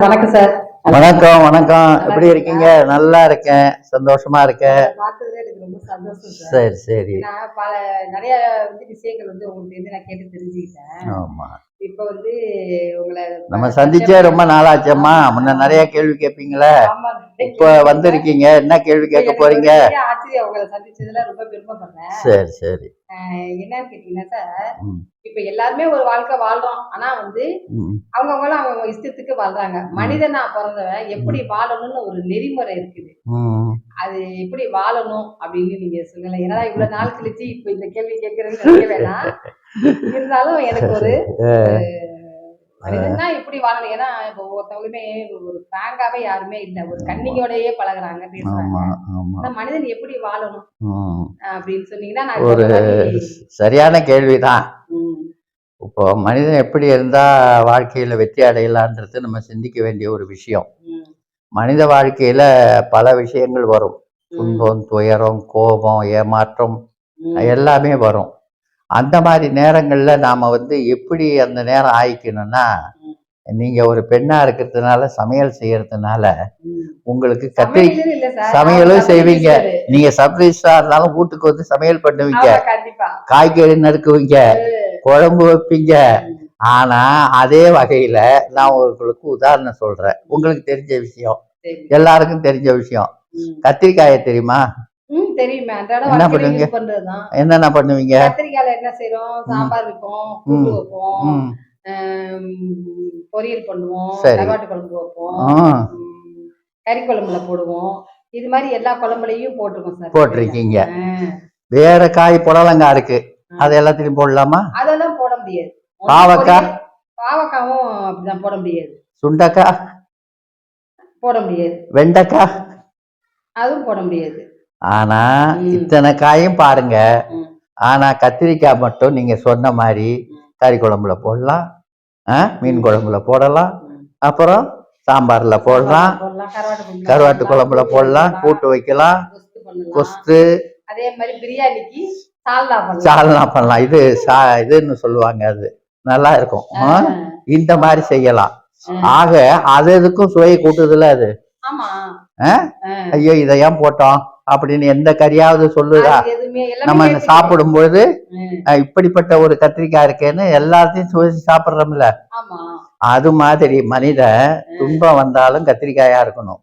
வணக்கம் சார். வணக்கம் வணக்கம். எப்படி இருக்கீங்க? நல்லா இருக்கேன், சந்தோஷமா இருக்கேன். பார்த்ததுல எனக்கு ரொம்ப சந்தோஷம் சார். சரி சரி. நான் நிறைய விஷயங்கள் உங்களுக்கு நான் கேட்டு தெரிஞ்சுக்கிட்டேன். ஆமா, இப்ப உங்களை நம்ம சந்திச்சே ரொம்ப நாளாச்சம்மா. முன்ன நிறைய கேள்வி கேட்பீங்களே, இப்ப வந்திருக்கீங்க, என்ன கேள்வி கேட்க போறீங்க? ஆச்சரியம், உங்களை சந்திச்சதுல ரொம்ப பெருமைப்படுறேன். சரி சரி. என்னன்னு கேட்டீங்கன்னா சார், இப்ப எல்லாருமே ஒரு வாழ்க்கை வாழ்றோம். ஆனா அவங்கவுங்களும் அவங்க இஷ்டத்துக்கு வாழ்றாங்க. மனிதனா பிறந்தவன் எப்படி வாழணும்னு ஒரு நெறிமுறை இருக்குது. அது எப்படி வாழணும் அப்படின்னு நீங்க சொல்லுங்க. ஏன்னா இவ்வளவு நாள் கழிச்சு இப்ப இந்த கேள்வி கேட்கறேன்னு நினைக்க வேணாம். இருந்தாலும் எனக்கு ஒரு மனிதன்னா எப்படி வாழணும். ஏன்னா இப்ப ஒவ்வொருத்தவங்களுமே ஒரு பிராங்காவே யாருமே இல்ல, ஒரு கண்ணியோடயே பழகுறாங்க, பேசுறாங்க. மனிதன் எப்படி வாழணும் அப்படின்னு சொன்னீங்கன்னா நான் ஒரு சரியான கேள்விதான். இப்போ மனிதன் எப்படி இருந்தா வாழ்க்கையில வெற்றி அடையலான்றது நம்ம சிந்திக்க வேண்டிய ஒரு விஷயம். மனித வாழ்க்கையில பல விஷயங்கள் வரும். துன்பம், துயரம், கோபம், ஏமாற்றம் எல்லாமே வரும். அந்த மாதிரி நேரங்கள்ல நாம எப்படி அந்த நேரம் ஆயிக்கணும்னா, நீங்க ஒரு பெண்ணா இருக்கிறதுனால, சமையல் செய்யறதுனால உங்களுக்கு சமையலும் செய்வீங்க. நீங்க சர்ப்ரைஸா இருந்தாலும் வீட்டுக்கு சமையல் பண்ணுவீங்க, காய்கறி நறுக்குவீங்க, குழம்பு வைப்பீங்க. ஆனா அதே வகையில நான் உங்களுக்கு உதாரணம் சொல்றேன். உங்களுக்கு தெரிஞ்ச விஷயம், எல்லாருக்கும் தெரிஞ்ச விஷயம். கத்திரிக்காயை தெரியுமா? என்ன பண்ணுவீங்க? என்னென்ன பண்ணுவீங்க? கத்திரிக்காயில என்ன செய்யறோம்? சாம்பார் வைப்போம், கூட்டு வைப்போம், பொரியல் பண்ணுவோம், கருவாட்டு குழம்பு வைப்போம், கறி குழம்புல போடுவோம். இது மாதிரி எல்லா குழம்புலையும் போட்டிருக்கோம் சார். போட்டிருக்கீங்க. வேற காய் புடலங்காய் இருக்கு, அது எல்லாத்தையும் போடலாமா? அதெல்லாம் போட முடியாது. பாவக்காய்? பாவக்காவும் அப்படிதான் போட முடியாது. சுண்டக்காய் போட முடியாது. வெண்டைக்காய் அதுவும் போட முடியாது. ஆனா இத்தனை காயும் பாருங்க. ஆனா கத்திரிக்காய் மட்டும் நீங்க சொன்ன மாதிரி கறி குழம்புல போடலாம், மீன் குழம்புல போடலாம், அப்புறம் சாம்பார்ல போடலாம், கருவாட்டு குழம்புல போடலாம், கூட்டு வைக்கலாம், கொஸ்து, அதே மாதிரி பிரியாணிக்கு சால்னா பண்ணலாம். இதுன்னு சொல்லுவாங்க, அது நல்லா இருக்கும். இந்த மாதிரி செய்யலாம். ஆக அது எதுக்கும் சுவையை கூட்டுதுல அது. ஐயோ இதை ஏன் போட்டோம் அப்படின்னு எந்த கறியாவது சொல்லுதா? நம்ம சாப்பிடும் பொழுது இப்படிப்பட்ட ஒரு கத்திரிக்காய் இருக்கேன்னு எல்லாத்தையும் சுவைச்சு சாப்பிடுறோம்ல. அது மாதிரி மனிதன் துன்பம் வந்தாலும் கத்திரிக்காயா இருக்கணும்,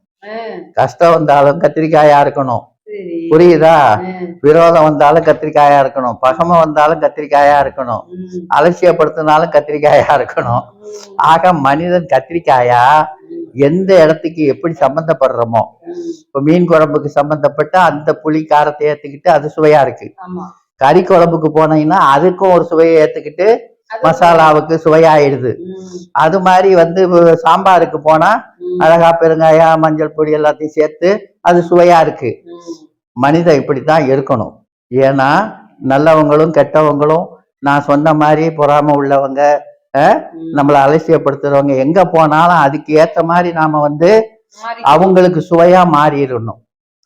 கஷ்டம் வந்தாலும் கத்திரிக்காயா இருக்கணும். புரியுதா? விரோதம் வந்தாலும் கத்திரிக்காயா இருக்கணும், பகமை வந்தாலும் கத்திரிக்காயா இருக்கணும், அலட்சியப்படுத்தினாலும் கத்திரிக்காயா இருக்கணும். ஆக மனிதன் கத்திரிக்காயா எந்த இடத்துக்கு எப்படி சம்பந்தப்படுறோமோ, இப்ப மீன் குழம்புக்கு சம்பந்தப்பட்ட அந்த புளி காரத்தை ஏத்துக்கிட்டு அது சுவையா இருக்கு. கறி குழம்புக்கு போனீங்கன்னா அதுக்கும் ஒரு சுவையை ஏத்துக்கிட்டு மசாலாவுக்கு சுவையாயிடுது. அது மாதிரி சாம்பாருக்கு போனா அழகா பெருங்காயம், மஞ்சள் பொடி எல்லாத்தையும் சேர்த்து அது சுவையா இருக்கு. மனிதன் இப்படித்தான் இருக்கணும். ஏன்னா நல்லவங்களும் கெட்டவங்களும், நான் சொன்ன மாதிரி பொறாம உள்ளவங்க, நம்மளை அலட்சியப்படுத்துறவங்க எங்க போனாலும் அதுக்கு ஏத்த மாதிரி நாம அவங்களுக்கு சுவையா மாறிடணும்.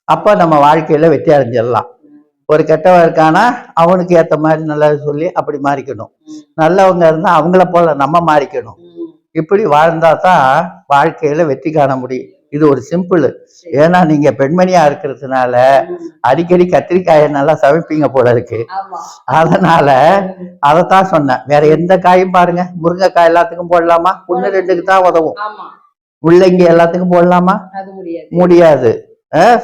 அப்ப நம்ம வாழ்க்கையில வெற்றி அடைஞ்சிடலாம். ஒரு கெட்டவன் இருக்கானா அவனுக்கு ஏத்த மாதிரி நல்லது சொல்லி அப்படி மாறிக்கணும். நல்லவங்க இருந்தா அவங்கள போல நம்ம மாறிக்கணும். இப்படி வாழ்ந்தா தான் வாழ்க்கையில வெற்றி காண முடியும். இது ஒரு சிம்பிள். ஏன்னா நீங்க பெண்மணியா இருக்கிறதுனால அடிக்கடி கத்திரிக்காயை நல்லா சமைப்பீங்க போல இருக்கு. அதனால அதைத்தான் சொன்னேன். வேற எந்த காயும் பாருங்க, முருங்கைக்காய் எல்லாத்துக்கும் போடலாமா? 1-2க்கு தான் உதவும். முள்ளங்கி எல்லாத்துக்கும் போடலாமா? முடியாது.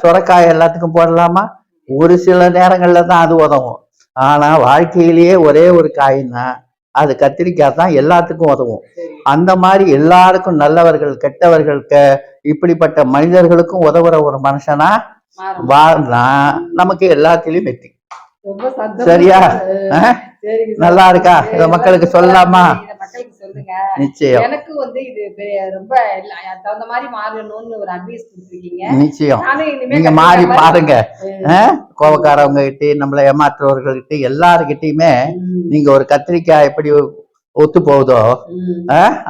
சுரைக்காய் எல்லாத்துக்கும் போடலாமா? ஒரு சில நேரங்கள்ல தான் அது உதவும். ஆனா வாழ்க்கையிலேயே ஒரே ஒரு காய்னா அது கத்திரிக்காய் தான் எல்லாத்துக்கும் உதவும். அந்த மாதிரி எல்லாருக்கும், நல்லவர்கள் கெட்டவர்கள் இப்படிப்பட்ட மனிதர்களுக்கும் உதவுற ஒரு மனுஷனா வாழ்ந்தா நமக்கு எல்லாத்திலயும் வெற்றி. சரியா? நல்லா இருக்கா? இத மக்களுக்கு சொல்லலாமா? நிச்சயம். எனக்கு இது ரொம்ப தகுந்த மாதிரி மாறணும்னு ஒரு அட்வைஸ் கொடுத்திருக்கீங்க. நிச்சயம் நீங்க மாறி பாருங்க. கோபக்காரவங்க கிட்ட, நம்மள ஏமாற்றுறவர்கள்கிட்ட, எல்லாருக்கிட்டையுமே நீங்க ஒரு கத்திரிக்காய் எப்படி ஒத்து போகுதோ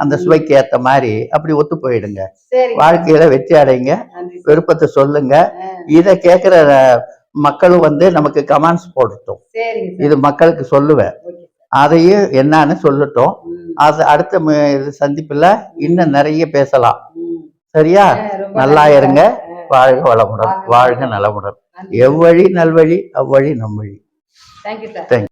அந்த சுவைக்கு ஏத்த மாதிரி அப்படி ஒத்து போயிடுங்க. வாழ்க்கையில வெற்றி அடைங்க. விருப்பத்தை சொல்லுங்க. இத கேக்குற மக்களும் நமக்கு கமெண்ட்ஸ் போடட்டும். இது மக்களுக்கு சொல்லுவேன், அதையும் என்னன்னு சொல்லட்டும். அது அடுத்த சந்திப்புல இன்னும் நிறைய பேசலாம். சரியா? ரொம்ப நல்லா நன்றி இருங்க. சார். வாழ்க வளமுடன், வாழ்க வாழ்க வளமுடன். நலமுடன். நன்றி. எவ்வழி நல்வழி, அவ்வழி நம்வழி. Thank you sir. தேங்க்யூ.